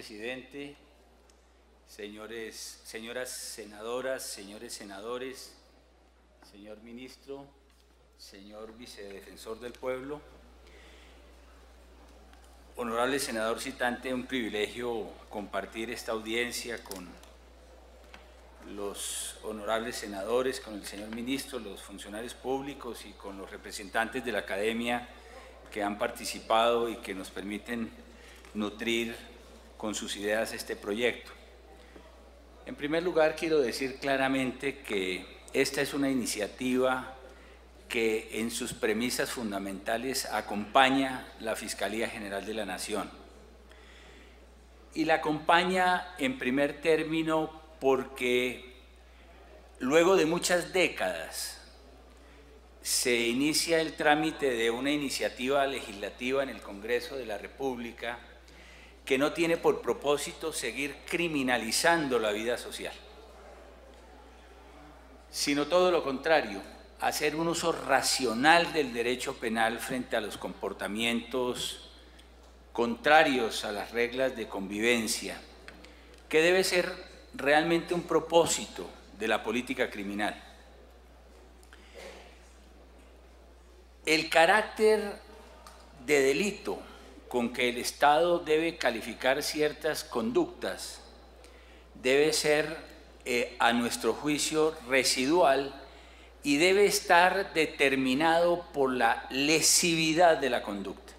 presidente, señoras senadoras, señores senadores, señor ministro, señor vicedefensor del pueblo, honorable senador citante, un privilegio compartir esta audiencia con los honorables senadores, con el señor ministro, los funcionarios públicos y con los representantes de la academia que han participado y que nos permiten nutrir con sus ideas este proyecto. En primer lugar, quiero decir claramente que esta es una iniciativa que en sus premisas fundamentales acompaña la Fiscalía General de la Nación. Y la acompaña en primer término porque luego de muchas décadas se inicia el trámite de una iniciativa legislativa en el Congreso de la República que no tiene por propósito seguir criminalizando la vida social, sino todo lo contrario, hacer un uso racional del derecho penal frente a los comportamientos contrarios a las reglas de convivencia, que debe ser realmente un propósito de la política criminal. El carácter de delito con que el Estado debe calificar ciertas conductas debe ser, a nuestro juicio, residual y debe estar determinado por la lesividad de la conducta.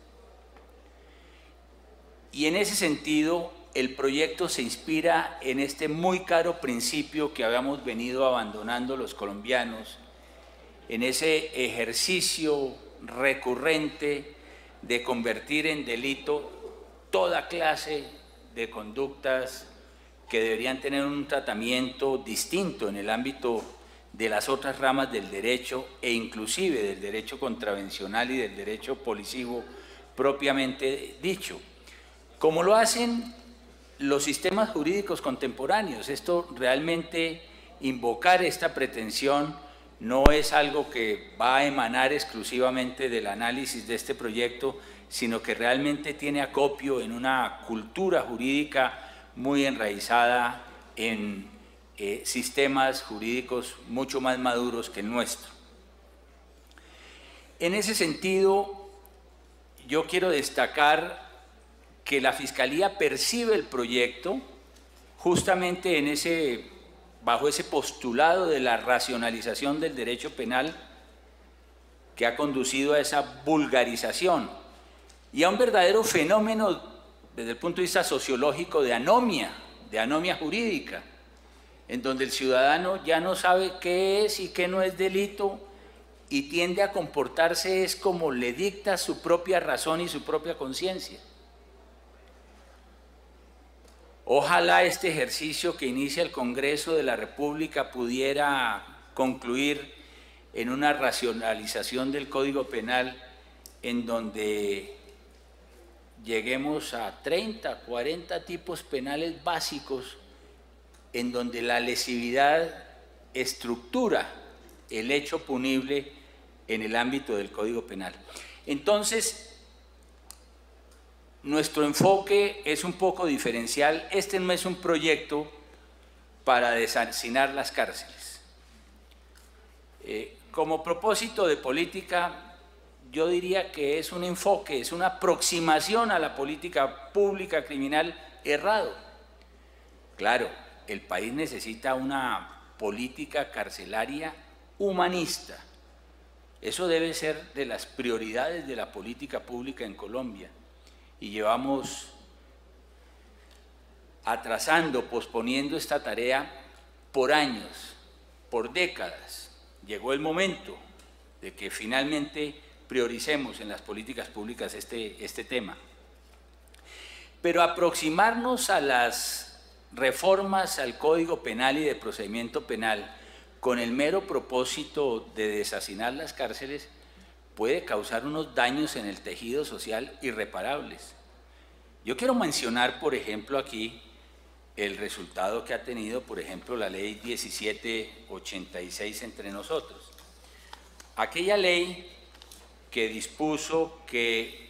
Y en ese sentido, el proyecto se inspira en este muy caro principio que habíamos venido abandonando los colombianos, en ese ejercicio recurrente de convertir en delito toda clase de conductas que deberían tener un tratamiento distinto en el ámbito de las otras ramas del derecho e inclusive del derecho contravencional y del derecho policivo propiamente dicho, como lo hacen los sistemas jurídicos contemporáneos. Esto realmente, invocar esta pretensión no es algo que va a emanar exclusivamente del análisis de este proyecto, sino que realmente tiene acopio en una cultura jurídica muy enraizada en sistemas jurídicos mucho más maduros que el nuestro. En ese sentido, yo quiero destacar que la Fiscalía percibe el proyecto justamente bajo ese postulado de la racionalización del derecho penal que ha conducido a esa vulgarización y a un verdadero fenómeno desde el punto de vista sociológico de anomia jurídica, en donde el ciudadano ya no sabe qué es y qué no es delito y tiende a comportarse es como le dicta su propia razón y su propia conciencia. Ojalá este ejercicio que inicia el Congreso de la República pudiera concluir en una racionalización del Código Penal en donde lleguemos a 30, 40 tipos penales básicos en donde la lesividad estructura el hecho punible en el ámbito del Código Penal. Entonces, nuestro enfoque es un poco diferencial. Este no es un proyecto para deshacinar las cárceles. Como propósito de política, yo diría que es un enfoque, es una aproximación a la política pública criminal errado. Claro, el país necesita una política carcelaria humanista. Eso debe ser de las prioridades de la política pública en Colombia. Y llevamos atrasando, posponiendo esta tarea por años, por décadas. Llegó el momento de que finalmente prioricemos en las políticas públicas este tema. Pero aproximarnos a las reformas al Código Penal y de procedimiento penal con el mero propósito de deshacinar las cárceles puede causar unos daños en el tejido social irreparables. Yo quiero mencionar, por ejemplo, aquí el resultado que ha tenido, por ejemplo, la ley 1786 entre nosotros. Aquella ley que dispuso que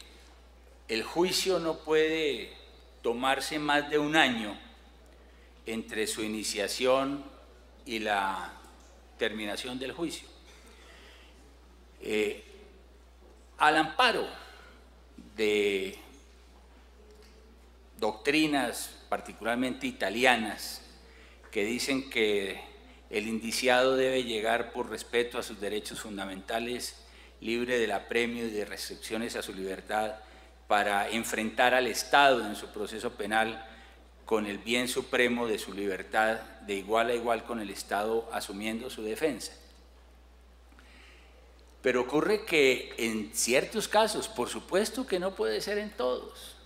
el juicio no puede tomarse más de un año entre su iniciación y la terminación del juicio. Al amparo de doctrinas particularmente italianas que dicen que el indiciado debe llegar por respeto a sus derechos fundamentales, libre del apremio y de restricciones a su libertad, para enfrentar al Estado en su proceso penal con el bien supremo de su libertad, de igual a igual con el Estado asumiendo su defensa. Pero ocurre que en ciertos casos, por supuesto que no puede ser en todos,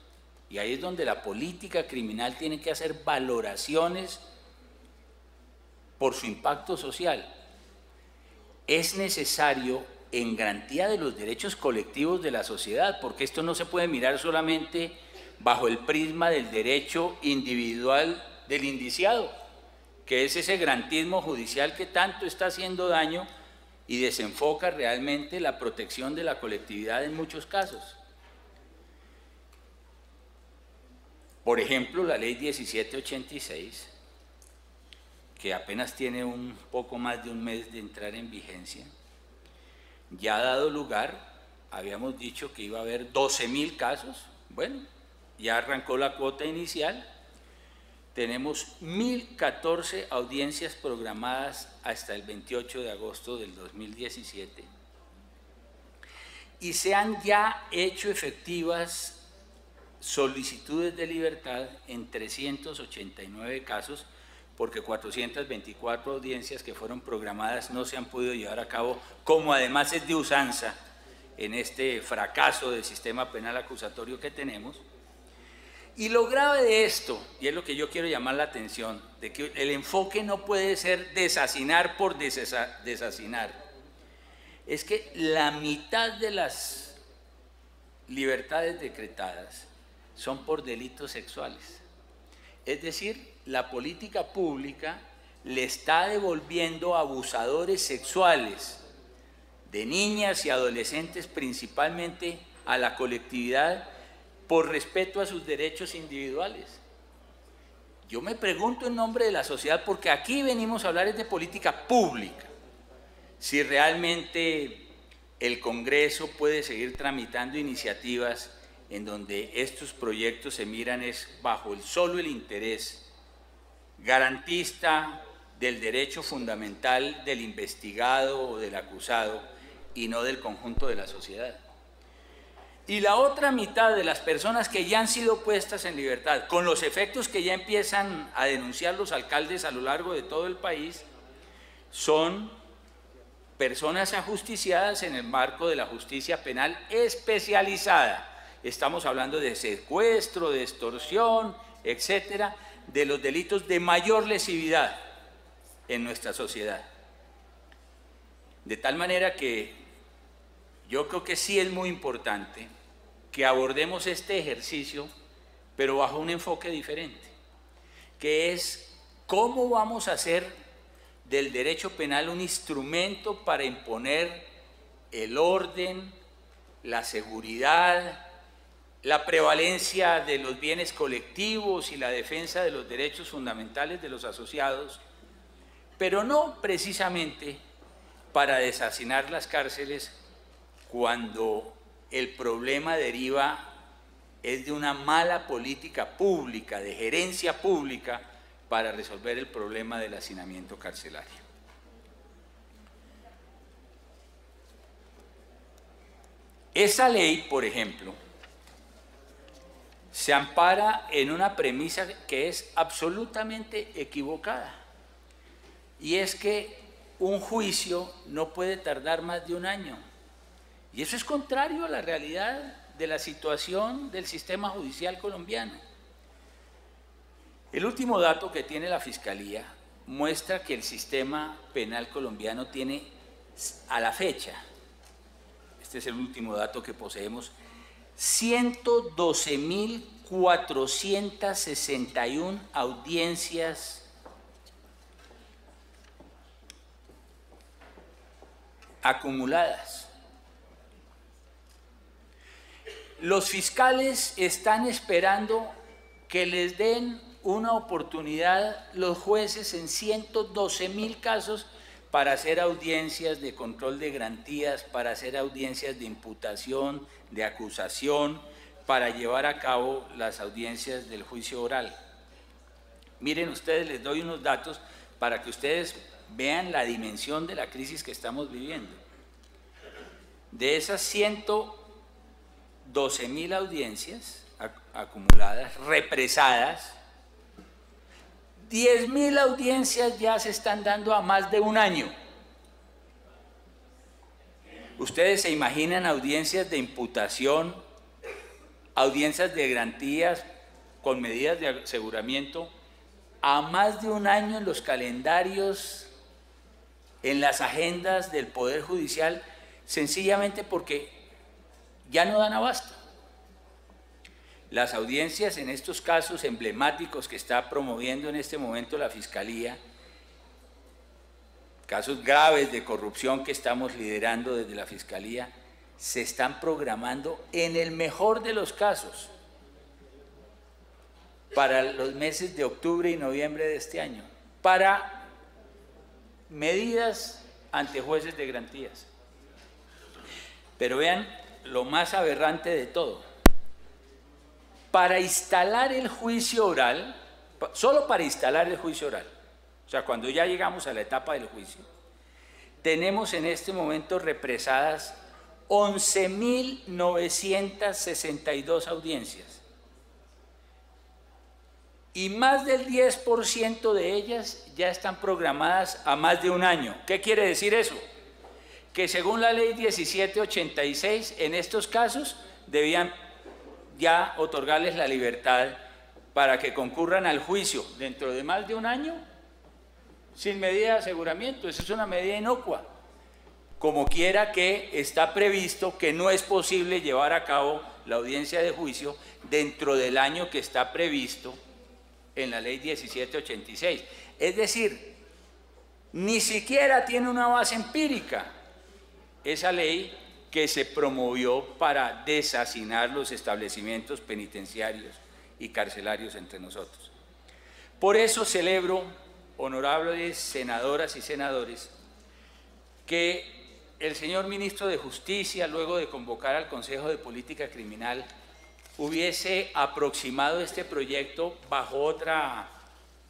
y ahí es donde la política criminal tiene que hacer valoraciones por su impacto social. Es necesario en garantía de los derechos colectivos de la sociedad, porque esto no se puede mirar solamente bajo el prisma del derecho individual del indiciado, que es ese garantismo judicial que tanto está haciendo daño y desenfoca realmente la protección de la colectividad en muchos casos. Por ejemplo, la ley 1786, que apenas tiene un poco más de un mes de entrar en vigencia, ya ha dado lugar, habíamos dicho que iba a haber 12.000 casos, bueno, ya arrancó la cuota inicial, tenemos 1.014 audiencias programadas hasta el 28 de agosto del 2017 y se han ya hecho efectivas solicitudes de libertad en 389 casos, porque 424 audiencias que fueron programadas no se han podido llevar a cabo, como además es de usanza en este fracaso del sistema penal acusatorio que tenemos. Y lo grave de esto, y es lo que yo quiero llamar la atención, de que el enfoque no puede ser desasinar por desasinar, es que la mitad de las libertades decretadas son por delitos sexuales. Es decir, la política pública le está devolviendo a abusadores sexuales de niñas y adolescentes, principalmente a la colectividad, por respeto a sus derechos individuales. Yo me pregunto en nombre de la sociedad, porque aquí venimos a hablar de política pública, si realmente el Congreso puede seguir tramitando iniciativas en donde estos proyectos se miran es bajo solo el interés garantista del derecho fundamental del investigado o del acusado y no del conjunto de la sociedad. Y la otra mitad de las personas que ya han sido puestas en libertad, con los efectos que ya empiezan a denunciar los alcaldes a lo largo de todo el país, son personas ajusticiadas en el marco de la justicia penal especializada. Estamos hablando de secuestro, de extorsión, etcétera, de los delitos de mayor lesividad en nuestra sociedad. De tal manera que yo creo que sí es muy importante que abordemos este ejercicio, pero bajo un enfoque diferente, que es cómo vamos a hacer del derecho penal un instrumento para imponer el orden, la seguridad, la prevalencia de los bienes colectivos y la defensa de los derechos fundamentales de los asociados, pero no precisamente para desasinar las cárceles cuando el problema deriva es de una mala política pública, de gerencia pública, para resolver el problema del hacinamiento carcelario. Esa ley, por ejemplo, se ampara en una premisa que es absolutamente equivocada, y es que un juicio no puede tardar más de un año, y eso es contrario a la realidad de la situación del sistema judicial colombiano. El último dato que tiene la Fiscalía muestra que el sistema penal colombiano tiene, a la fecha, este es el último dato que poseemos, 112.461 audiencias acumuladas. Los fiscales están esperando que les den una oportunidad los jueces en 112.000 casos para hacer audiencias de control de garantías, para hacer audiencias de imputación, de acusación, para llevar a cabo las audiencias del juicio oral. Miren ustedes, les doy unos datos para que ustedes vean la dimensión de la crisis que estamos viviendo. De esas 112.000 audiencias acumuladas, represadas, 10.000 audiencias ya se están dando a más de un año. Ustedes se imaginan audiencias de imputación, audiencias de garantías con medidas de aseguramiento a más de un año en los calendarios, en las agendas del Poder Judicial, sencillamente porque ya no dan abasto. Las audiencias en estos casos emblemáticos que está promoviendo en este momento la Fiscalía, casos graves de corrupción que estamos liderando desde la Fiscalía, se están programando en el mejor de los casos para los meses de octubre y noviembre de este año, para medidas ante jueces de garantías. Pero vean lo más aberrante de todo. Para instalar el juicio oral, solo para instalar el juicio oral, o sea, cuando ya llegamos a la etapa del juicio, tenemos en este momento represadas 11.962 audiencias. Y más del 10% de ellas ya están programadas a más de un año. ¿Qué quiere decir eso? Que según la ley 1786, en estos casos debían ya otorgarles la libertad para que concurran al juicio dentro de más de un año sin medida de aseguramiento. Eso es una medida inocua. Como quiera que está previsto que no es posible llevar a cabo la audiencia de juicio dentro del año que está previsto en la ley 1786. Es decir, ni siquiera tiene una base empírica esa ley que se promovió para deshacinar los establecimientos penitenciarios y carcelarios entre nosotros. Por eso celebro, honorables senadoras y senadores, que el señor ministro de Justicia, luego de convocar al Consejo de Política Criminal, hubiese aproximado este proyecto bajo otra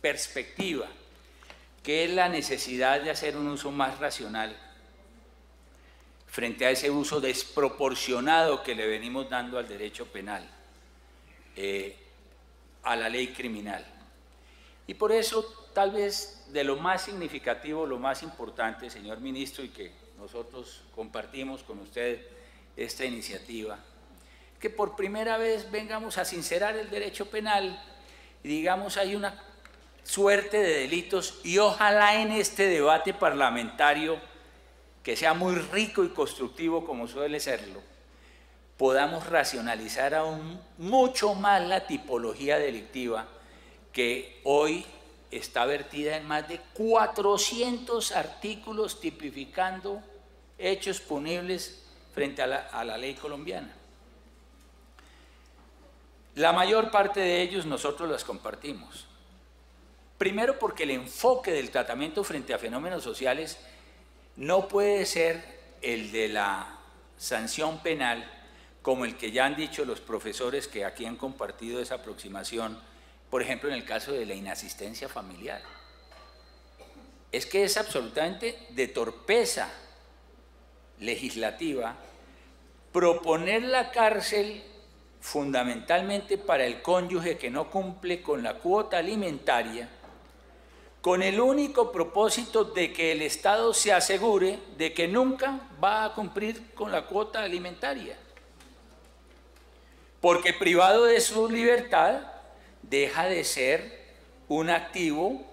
perspectiva, que es la necesidad de hacer un uso más racional frente a ese uso desproporcionado que le venimos dando al derecho penal, a la ley criminal. Y por eso, tal vez de lo más significativo, lo más importante, señor ministro, y que nosotros compartimos con usted esta iniciativa, que por primera vez vengamos a sincerar el derecho penal y digamos hay una suerte de delitos y ojalá en este debate parlamentario que sea muy rico y constructivo como suele serlo, podamos racionalizar aún mucho más la tipología delictiva que hoy está vertida en más de 400 artículos tipificando hechos punibles frente a la ley colombiana. La mayor parte de ellos nosotros las compartimos. Primero porque el enfoque del tratamiento frente a fenómenos sociales no puede ser el de la sanción penal como el que ya han dicho los profesores que aquí han compartido esa aproximación, por ejemplo en el caso de la inasistencia familiar. Es que es absolutamente de torpeza legislativa proponer la cárcel fundamentalmente para el cónyuge que no cumple con la cuota alimentaria, con el único propósito de que el Estado se asegure de que nunca va a cumplir con la cuota alimentaria. Porque privado de su libertad, deja de ser un activo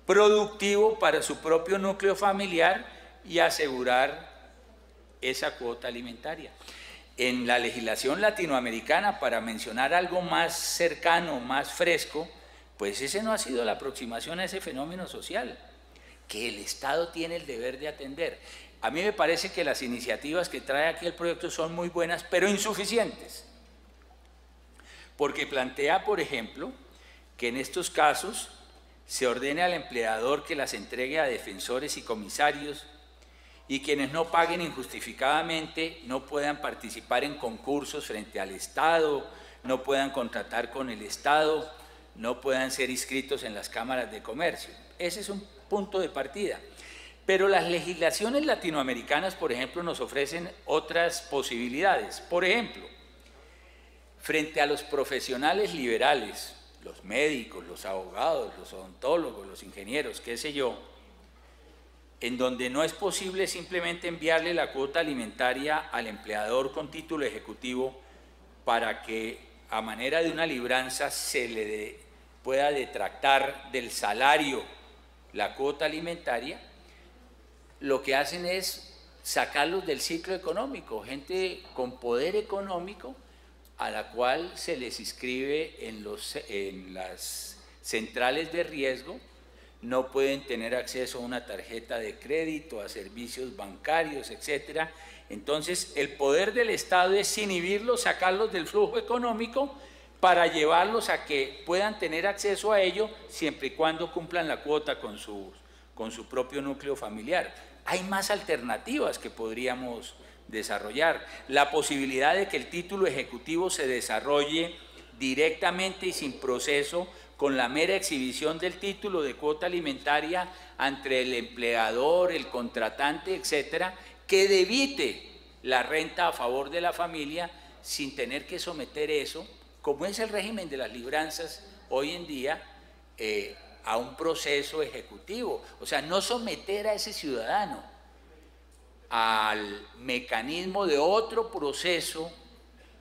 productivo para su propio núcleo familiar y asegurar esa cuota alimentaria. En la legislación latinoamericana, para mencionar algo más cercano, más fresco, pues ese no ha sido la aproximación a ese fenómeno social, que el Estado tiene el deber de atender. A mí me parece que las iniciativas que trae aquí el proyecto son muy buenas, pero insuficientes. porque plantea, por ejemplo, que en estos casos se ordene al empleador que las entregue a defensores y comisarios, y quienes no paguen injustificadamente no puedan participar en concursos frente al Estado, no puedan contratar con el Estado, no puedan ser inscritos en las cámaras de comercio. Ese es un punto de partida. Pero las legislaciones latinoamericanas, por ejemplo, nos ofrecen otras posibilidades. Por ejemplo, frente a los profesionales liberales, los médicos, los abogados, los odontólogos, los ingenieros, qué sé yo, en donde no es posible simplemente enviarle la cuota alimentaria al empleador con título ejecutivo para que a manera de una libranza se le pueda detractar del salario la cuota alimentaria, lo que hacen es sacarlos del ciclo económico, gente con poder económico a la cual se les inscribe en las centrales de riesgo, no pueden tener acceso a una tarjeta de crédito, a servicios bancarios, etc. Entonces, el poder del Estado es inhibirlos, sacarlos del flujo económico para llevarlos a que puedan tener acceso a ello siempre y cuando cumplan la cuota con su propio núcleo familiar. Hay más alternativas que podríamos desarrollar. La posibilidad de que el título ejecutivo se desarrolle directamente y sin proceso con la mera exhibición del título de cuota alimentaria entre el empleador, el contratante, etcétera, que debite la renta a favor de la familia sin tener que someter eso, como es el régimen de las libranzas hoy en día, a un proceso ejecutivo. O sea, no someter a ese ciudadano al mecanismo de otro proceso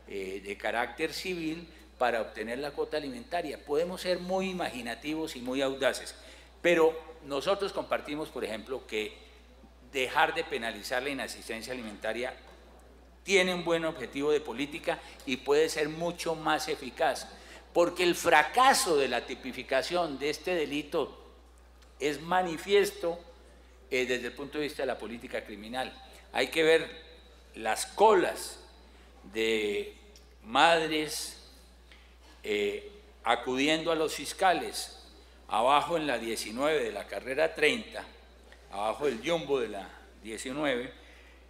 de carácter civil para obtener la cuota alimentaria. Podemos ser muy imaginativos y muy audaces, pero nosotros compartimos, por ejemplo, que dejar de penalizar la inasistencia alimentaria tiene un buen objetivo de política y puede ser mucho más eficaz, porque el fracaso de la tipificación de este delito es manifiesto desde el punto de vista de la política criminal. Hay que ver las colas de madres acudiendo a los fiscales, abajo en la 19 de la carrera 30, abajo del jumbo de la 19,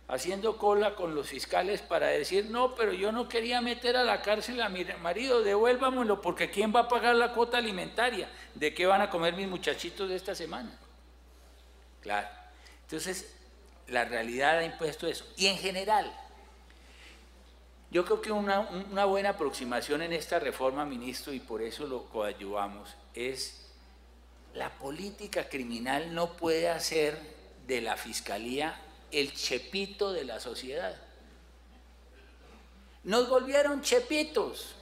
haciendo cola con los fiscales para decir, no, pero yo no quería meter a la cárcel a mi marido, devuélvamelo, porque ¿quién va a pagar la cuota alimentaria? ¿De qué van a comer mis muchachitos de esta semana? Claro. Entonces, la realidad ha impuesto eso. Y en general, yo creo que una buena aproximación en esta reforma, ministro, y por eso lo coadyuvamos, es la política criminal no puede hacer de la Fiscalía el chepito de la sociedad. Nos volvieron chepitos.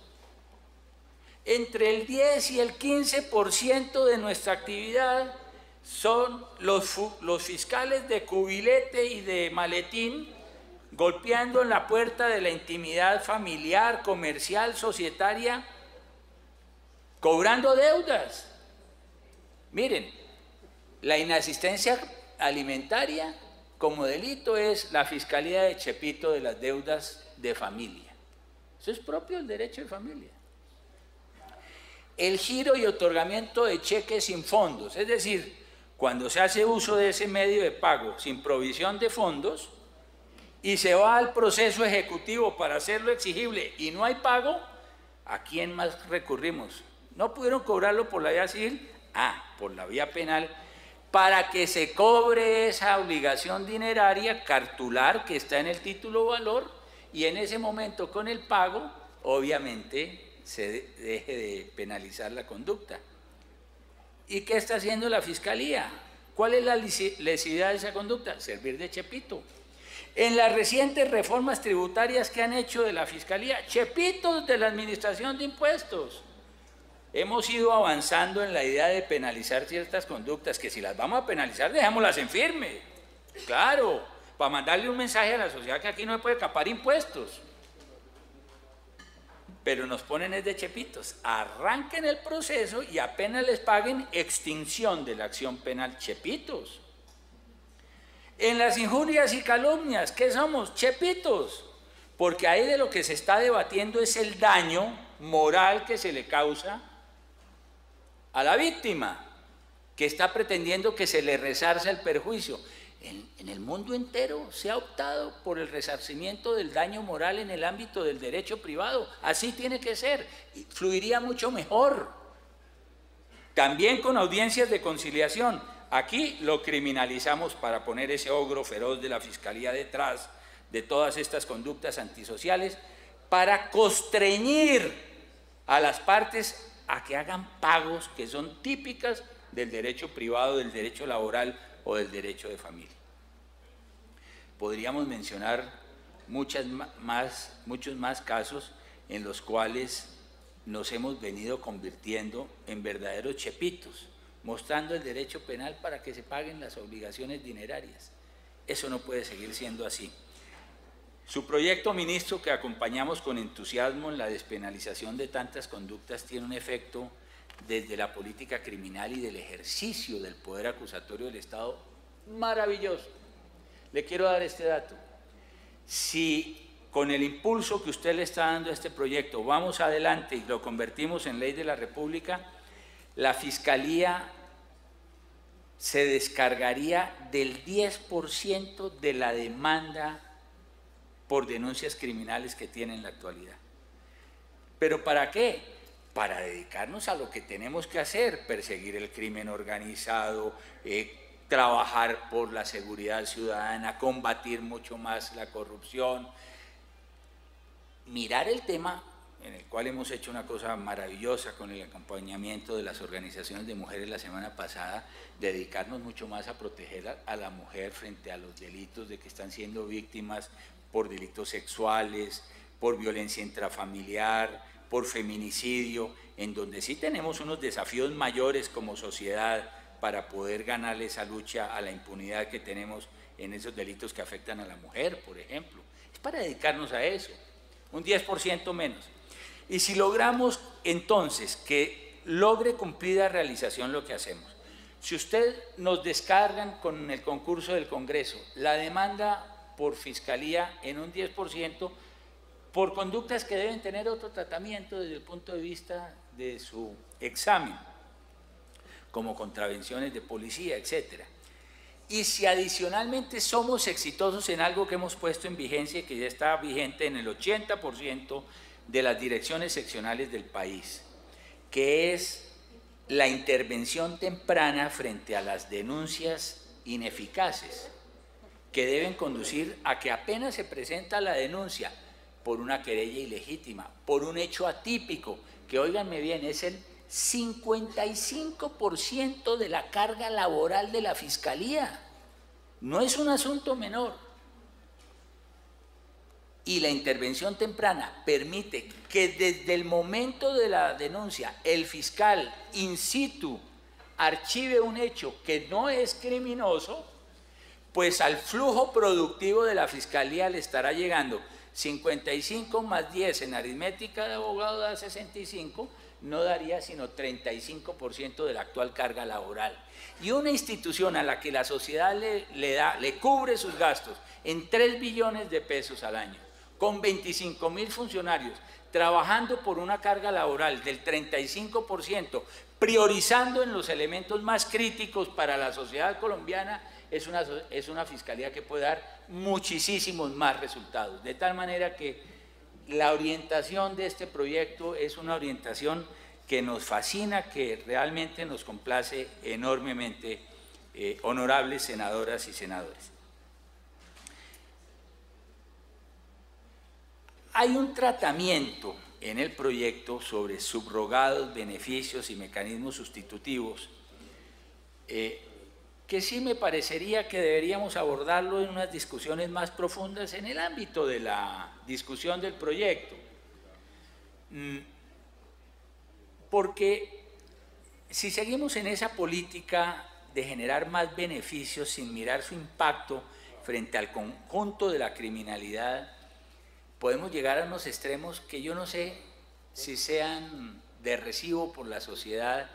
Entre el 10 y el 15% de nuestra actividad son los fiscales de cubilete y de maletín golpeando en la puerta de la intimidad familiar, comercial, societaria, cobrando deudas. Miren, la inasistencia alimentaria como delito es la fiscalía de chepito de las deudas de familia. Eso es propio del derecho de familia. El giro y otorgamiento de cheques sin fondos, es decir, cuando se hace uso de ese medio de pago sin provisión de fondos y se va al proceso ejecutivo para hacerlo exigible y no hay pago, ¿a quién más recurrimos? ¿No pudieron cobrarlo por la vía civil? Por la vía penal, para que se cobre esa obligación dineraria cartular que está en el título valor y en ese momento con el pago, obviamente, se deje de penalizar la conducta. ¿Y qué está haciendo la Fiscalía? ¿Cuál es la lesividad de esa conducta? Servir de chepito. En las recientes reformas tributarias que han hecho de la Fiscalía, chepitos de la Administración de Impuestos. Hemos ido avanzando en la idea de penalizar ciertas conductas, que si las vamos a penalizar, dejémoslas en firme. Claro, para mandarle un mensaje a la sociedad que aquí no se puede escapar impuestos. Pero nos ponen es de chepitos. Arranquen el proceso y apenas les paguen, extinción de la acción penal. Chepitos. En las injurias y calumnias, ¿qué somos? Chepitos. Porque ahí de lo que se está debatiendo es el daño moral que se le causa a la víctima, que está pretendiendo que se le resarza el perjuicio. En el mundo entero se ha optado por el resarcimiento del daño moral en el ámbito del derecho privado. Así tiene que ser, y fluiría mucho mejor. También con audiencias de conciliación. Aquí lo criminalizamos para poner ese ogro feroz de la Fiscalía detrás de todas estas conductas antisociales, para constreñir a las partes a que hagan pagos que son típicas del derecho privado, del derecho laboral o del derecho de familia. Podríamos mencionar muchos más casos en los cuales nos hemos venido convirtiendo en verdaderos chepitos, mostrando el derecho penal para que se paguen las obligaciones dinerarias. Eso no puede seguir siendo así. Su proyecto, ministro, que acompañamos con entusiasmo en la despenalización de tantas conductas, tiene un efecto desde la política criminal y del ejercicio del poder acusatorio del Estado maravilloso. Le quiero dar este dato. Si con el impulso que usted le está dando a este proyecto vamos adelante y lo convertimos en ley de la República, la Fiscalía se descargaría del 10% de la demanda por denuncias criminales que tiene en la actualidad. ¿Pero para qué? Para dedicarnos a lo que tenemos que hacer: perseguir el crimen organizado, trabajar por la seguridad ciudadana, combatir mucho más la corrupción, mirar el tema en el cual hemos hecho una cosa maravillosa con el acompañamiento de las organizaciones de mujeres la semana pasada, dedicarnos mucho más a proteger a la mujer frente a los delitos de que están siendo víctimas por delitos sexuales, por violencia intrafamiliar, por feminicidio, en donde sí tenemos unos desafíos mayores como sociedad para poder ganarle esa lucha a la impunidad que tenemos en esos delitos que afectan a la mujer, por ejemplo. Es para dedicarnos a eso, un 10% menos. Y si logramos entonces que logre cumplida realización lo que hacemos, si usted nos descargan con el concurso del Congreso la demanda por fiscalía en un 10%, por conductas que deben tener otro tratamiento desde el punto de vista de su examen, como contravenciones de policía, etc. Y si adicionalmente somos exitosos en algo que hemos puesto en vigencia y que ya está vigente en el 80% de las direcciones seccionales del país, que es la intervención temprana frente a las denuncias ineficaces, que deben conducir a que apenas se presenta la denuncia por una querella ilegítima, por un hecho atípico, que óiganme bien, es el 55% de la carga laboral de la Fiscalía. No es un asunto menor. Y la intervención temprana permite que desde el momento de la denuncia el fiscal in situ archive un hecho que no es criminoso, pues al flujo productivo de la Fiscalía le estará llegando 55 más 10 en aritmética de abogado da 65, no daría sino 35% de la actual carga laboral. Y una institución a la que la sociedad le cubre sus gastos en 3 billones de pesos al año, con 25.000 funcionarios, trabajando por una carga laboral del 35%, priorizando en los elementos más críticos para la sociedad colombiana, es una fiscalía que puede dar muchísimos más resultados. De tal manera que la orientación de este proyecto es una orientación que nos fascina, que realmente nos complace enormemente, honorables senadoras y senadores. Hay un tratamiento en el proyecto sobre subrogados, beneficios y mecanismos sustitutivos que sí me parecería que deberíamos abordarlo en unas discusiones más profundas en el ámbito de la discusión del proyecto. Porque si seguimos en esa política de generar más beneficios sin mirar su impacto frente al conjunto de la criminalidad, podemos llegar a unos extremos que yo no sé si sean de recibo por la sociedad,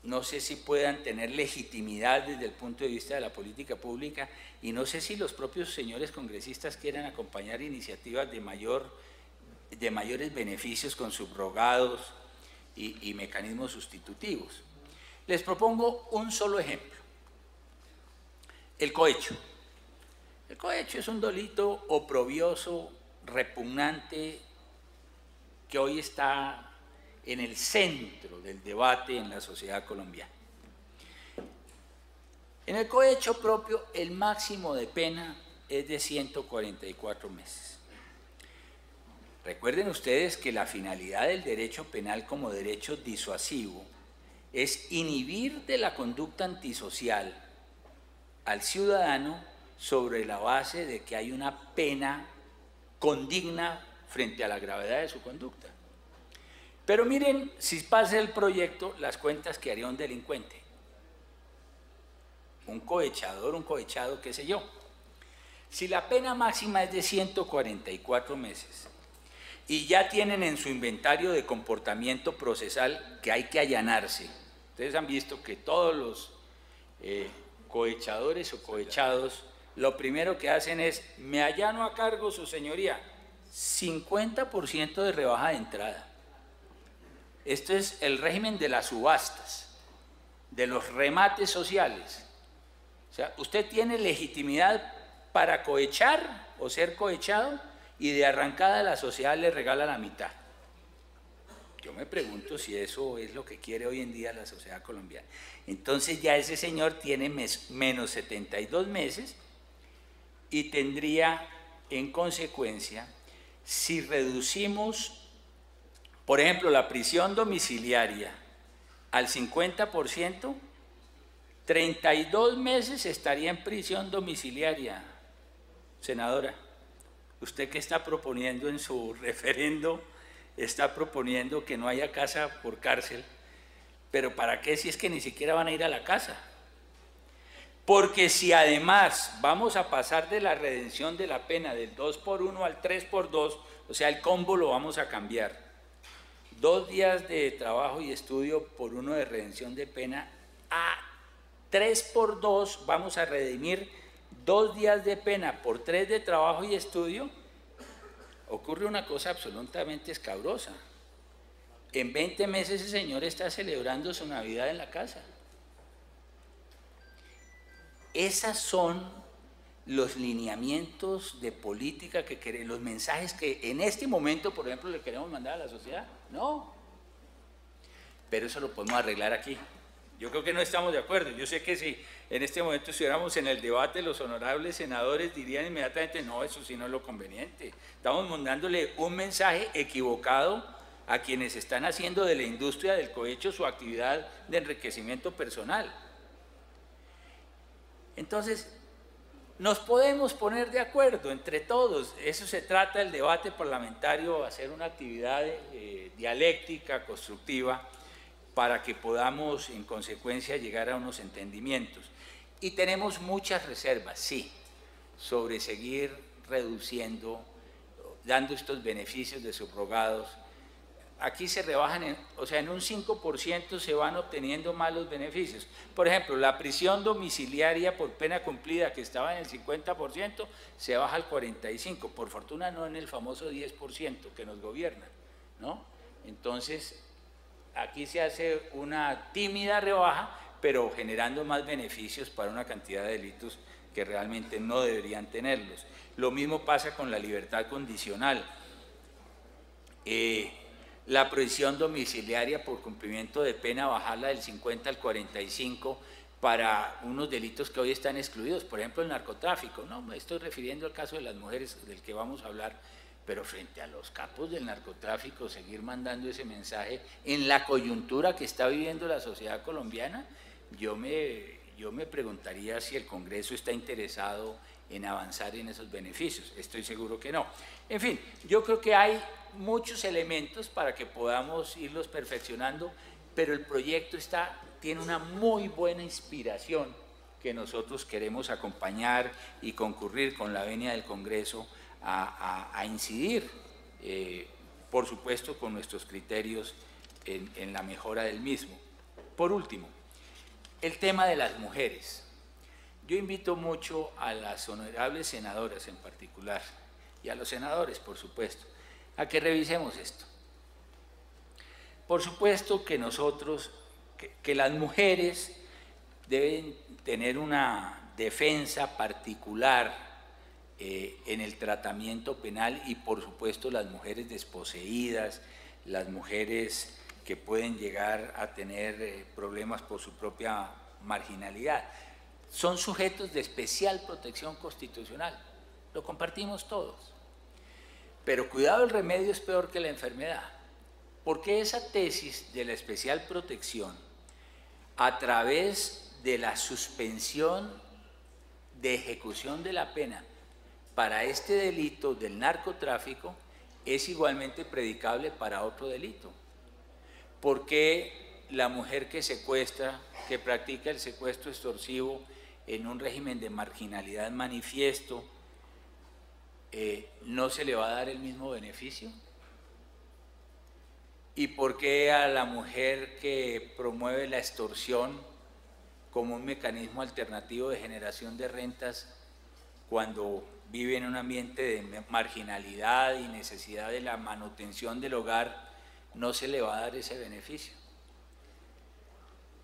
no sé si puedan tener legitimidad desde el punto de vista de la política pública, y no sé si los propios señores congresistas quieran acompañar iniciativas de mayor de mayores beneficios con subrogados y mecanismos sustitutivos. Les propongo un solo ejemplo. El cohecho. El cohecho es un delito oprobioso, repugnante, que hoy está en el centro del debate en la sociedad colombiana. En el cohecho propio, el máximo de pena es de 144 meses. Recuerden ustedes que la finalidad del derecho penal como derecho disuasivo es inhibir de la conducta antisocial al ciudadano sobre la base de que hay una pena condigna frente a la gravedad de su conducta. Pero miren, si pasa el proyecto, las cuentas que haría un delincuente. Un cohechador, un cohechado, qué sé yo. Si la pena máxima es de 144 meses y ya tienen en su inventario de comportamiento procesal que hay que allanarse. Ustedes han visto que todos los cohechadores o cohechados, lo primero que hacen es, me allano a cargo, su señoría, 50% de rebaja de entrada. Esto es el régimen de las subastas, de los remates sociales. O sea, usted tiene legitimidad para cohechar o ser cohechado y de arrancada la sociedad le regala la mitad. Yo me pregunto si eso es lo que quiere hoy en día la sociedad colombiana. Entonces ya ese señor tiene menos 72 meses y tendría en consecuencia, si reducimos, por ejemplo, la prisión domiciliaria al 50%, 32 meses estaría en prisión domiciliaria. Senadora, usted que está proponiendo en su referendo, está proponiendo que no haya casa por cárcel, pero ¿para qué si es que ni siquiera van a ir a la casa? Porque si además vamos a pasar de la redención de la pena del 2x1 al 3x2, o sea, el combo lo vamos a cambiar. 2 días de trabajo y estudio por 1 de redención de pena, a 3x2 vamos a redimir 2 días de pena por 3 de trabajo y estudio. Ocurre una cosa absolutamente escabrosa. En 20 meses ese señor está celebrando su Navidad en la casa. Esos son los lineamientos de política que queremos, los mensajes que en este momento, por ejemplo, le queremos mandar a la sociedad. No. Pero eso lo podemos arreglar aquí. Yo creo que no estamos de acuerdo. Yo sé que si en este momento estuviéramos en el debate, los honorables senadores dirían inmediatamente, no, eso sí no es lo conveniente. Estamos mandándole un mensaje equivocado a quienes están haciendo de la industria del cohecho su actividad de enriquecimiento personal. Entonces, nos podemos poner de acuerdo entre todos. Eso se trata del debate parlamentario, hacer una actividad dialéctica, constructiva, para que podamos en consecuencia llegar a unos entendimientos. Y tenemos muchas reservas, sí, sobre seguir reduciendo, dando estos beneficios de subrogados. Aquí se rebajan, o sea, en un 5% se van obteniendo más los beneficios. Por ejemplo, la prisión domiciliaria por pena cumplida, que estaba en el 50%, se baja al 45%. Por fortuna no en el famoso 10% que nos gobierna, ¿no? Entonces, aquí se hace una tímida rebaja, pero generando más beneficios para una cantidad de delitos que realmente no deberían tenerlos. Lo mismo pasa con la libertad condicional. La prisión domiciliaria por cumplimiento de pena, bajarla del 50 al 45 para unos delitos que hoy están excluidos, por ejemplo el narcotráfico. No, me estoy refiriendo al caso de las mujeres del que vamos a hablar, pero frente a los capos del narcotráfico, seguir mandando ese mensaje en la coyuntura que está viviendo la sociedad colombiana, yo me preguntaría si el Congreso está interesado en avanzar en esos beneficios. Estoy seguro que no. En fin, yo creo que hay muchos elementos para que podamos irlos perfeccionando, pero el proyecto tiene una muy buena inspiración que nosotros queremos acompañar y concurrir con la venia del Congreso a incidir, por supuesto, con nuestros criterios en la mejora del mismo. Por último, el tema de las mujeres. Yo invito mucho a las honorables senadoras en particular, y a los senadores, por supuesto, a que revisemos esto. Por supuesto que que las mujeres deben tener una defensa particular en el tratamiento penal y por supuesto las mujeres desposeídas, las mujeres que pueden llegar a tener problemas por su propia marginalidad. Son sujetos de especial protección constitucional, lo compartimos todos. Pero cuidado, el remedio es peor que la enfermedad, porque esa tesis de la especial protección, a través de la suspensión de ejecución de la pena para este delito del narcotráfico, es igualmente predicable para otro delito. ¿Por qué la mujer que secuestra, que practica el secuestro extorsivo en un régimen de marginalidad manifiesto, no se le va a dar el mismo beneficio? ¿Y por qué a la mujer que promueve la extorsión como un mecanismo alternativo de generación de rentas cuando vive en un ambiente de marginalidad y necesidad de la manutención del hogar, no se le va a dar ese beneficio?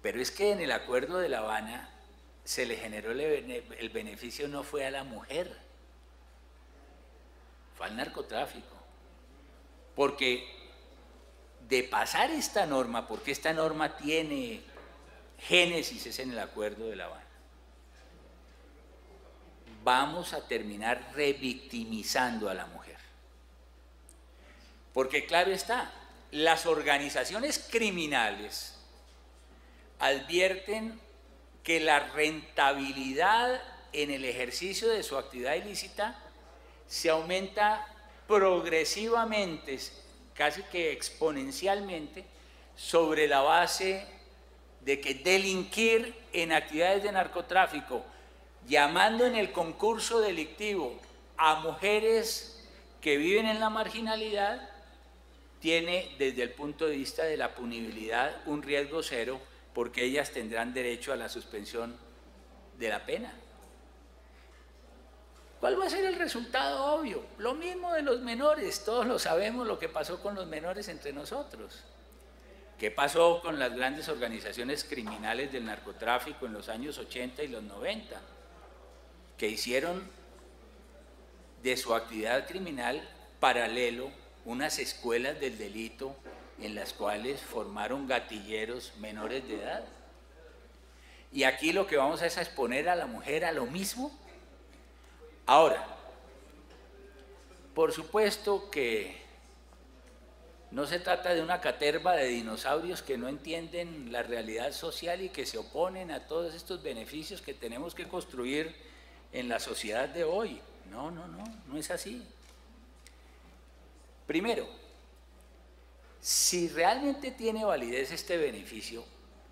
Pero es que en el Acuerdo de La Habana se le generó el beneficio, no fue a la mujer, fue al narcotráfico. Porque de pasar esta norma, porque esta norma tiene génesis, es en el Acuerdo de La Habana, vamos a terminar revictimizando a la mujer. Porque claro está, las organizaciones criminales advierten que la rentabilidad en el ejercicio de su actividad ilícita se aumenta progresivamente, casi que exponencialmente, sobre la base de que delinquir en actividades de narcotráfico, llamando en el concurso delictivo a mujeres que viven en la marginalidad, tiene desde el punto de vista de la punibilidad un riesgo cero, porque ellas tendrán derecho a la suspensión de la pena. ¿Cuál va a ser el resultado obvio? Lo mismo de los menores, todos lo sabemos lo que pasó con los menores entre nosotros. ¿Qué pasó con las grandes organizaciones criminales del narcotráfico en los años 80 y los 90? Que hicieron de su actividad criminal paralelo unas escuelas del delito en las cuales formaron gatilleros menores de edad. Y aquí lo que vamos a es a exponer a la mujer a lo mismo. Ahora, por supuesto que no se trata de una caterva de dinosaurios que no entienden la realidad social y que se oponen a todos estos beneficios que tenemos que construir en la sociedad de hoy. No es así. Primero, si realmente tiene validez este beneficio,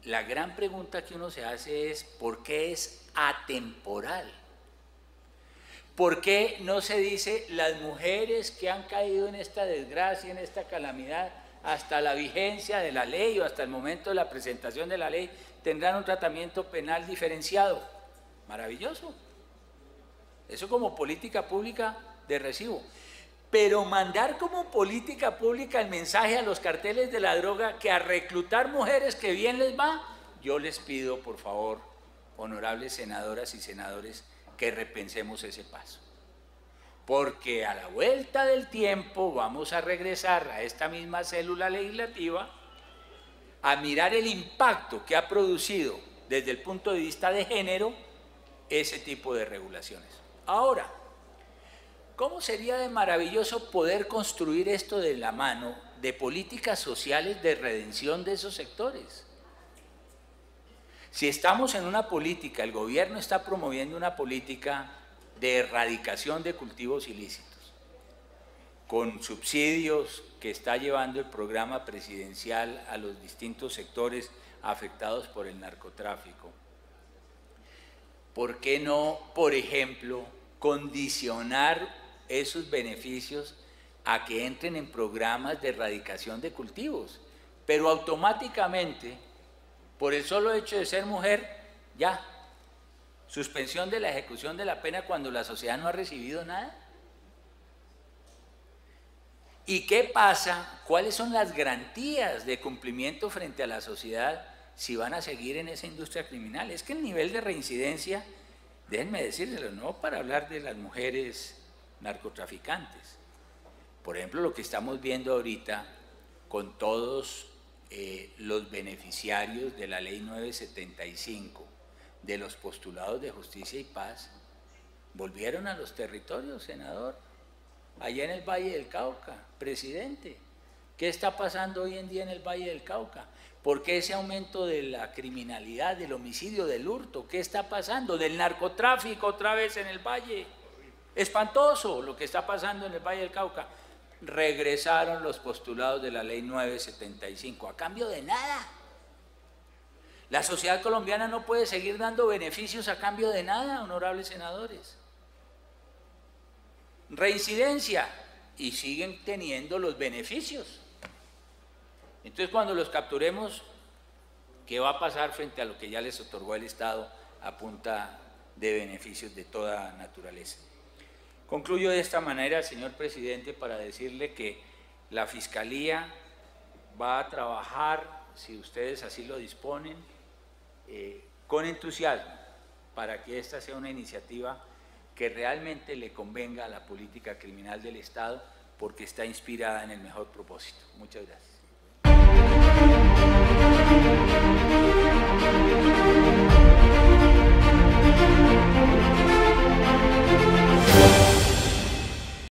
la gran pregunta que uno se hace es ¿por qué es atemporal? ¿Por qué no se dice las mujeres que han caído en esta desgracia, en esta calamidad, hasta la vigencia de la ley o hasta el momento de la presentación de la ley, tendrán un tratamiento penal diferenciado? Maravilloso. Eso como política pública de recibo. Pero mandar como política pública el mensaje a los carteles de la droga que a reclutar mujeres que bien les va, yo les pido, por favor, honorables senadoras y senadores, que repensemos ese paso. Porque a la vuelta del tiempo vamos a regresar a esta misma célula legislativa a mirar el impacto que ha producido desde el punto de vista de género ese tipo de regulaciones. Ahora, ¿cómo sería de maravilloso poder construir esto de la mano de políticas sociales de redención de esos sectores? Si estamos en una política, el gobierno está promoviendo una política de erradicación de cultivos ilícitos, con subsidios que está llevando el programa presidencial a los distintos sectores afectados por el narcotráfico. ¿Por qué no, por ejemplo, condicionar esos beneficios a que entren en programas de erradicación de cultivos? Pero automáticamente, por el solo hecho de ser mujer, ya, suspensión de la ejecución de la pena cuando la sociedad no ha recibido nada. ¿Y qué pasa? ¿Cuáles son las garantías de cumplimiento frente a la sociedad si van a seguir en esa industria criminal? Es que el nivel de reincidencia, déjenme decírselo, no para hablar de las mujeres narcotraficantes. Por ejemplo, lo que estamos viendo ahorita con todos los beneficiarios de la Ley 975, de los postulados de justicia y paz, volvieron a los territorios, senador, allá en el Valle del Cauca, presidente. ¿Qué está pasando hoy en día en el Valle del Cauca? ¿Por qué ese aumento de la criminalidad, del homicidio, del hurto? ¿Qué está pasando? Del narcotráfico otra vez en el Valle. Espantoso lo que está pasando en el Valle del Cauca. Regresaron los postulados de la Ley 975, a cambio de nada. La sociedad colombiana no puede seguir dando beneficios a cambio de nada, honorables senadores. Reincidencia, y siguen teniendo los beneficios. Entonces, cuando los capturemos, ¿qué va a pasar frente a lo que ya les otorgó el Estado a punta de beneficios de toda naturaleza? Concluyo de esta manera, señor presidente, para decirle que la Fiscalía va a trabajar, si ustedes así lo disponen, con entusiasmo para que esta sea una iniciativa que realmente le convenga a la política criminal del Estado, porque está inspirada en el mejor propósito. Muchas gracias.